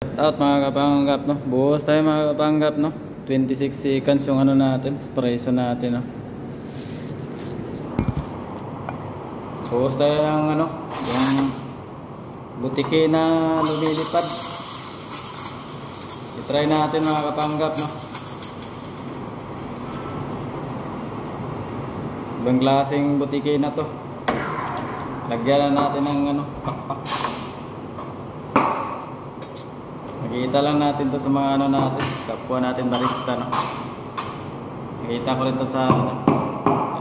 Out mga kapanggap, no? Buhos tayo mga kapanggap, no? 26 seconds yung ano natin, preso natin, no? Buhos tayo ng ano, yung butiki na lumilipad. I-try natin mga kapanggap, no? Ibang klaseng butiki na to. Lagyan na natin ng ano, pakpak. Nakita lang natin to sa mga ano natin, kapwa natin barista, no? Nakita ko rin to sa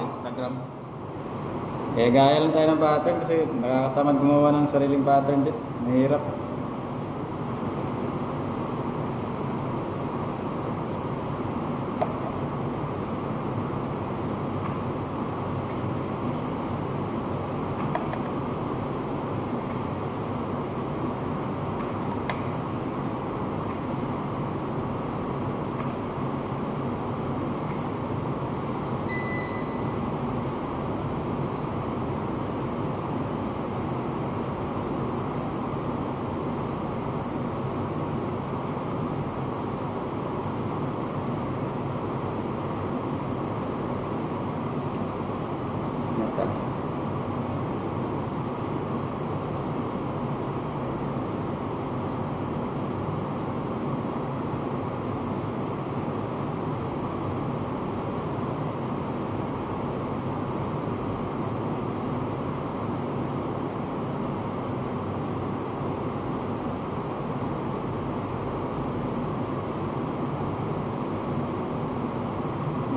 Instagram. Kaya gaya lang tayo ng pattern kasi nakakatamad gumawa ng sariling pattern din. Mahirap.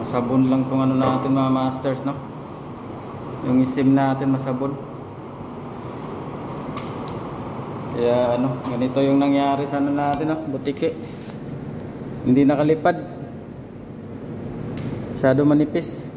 Masabon lang tong ano natin mga masters, no? Yung isim natin masabon. Kaya ano, ganito yung nangyari sa ano natin, no? Butiki. Hindi nakalipad. Masyado manipis.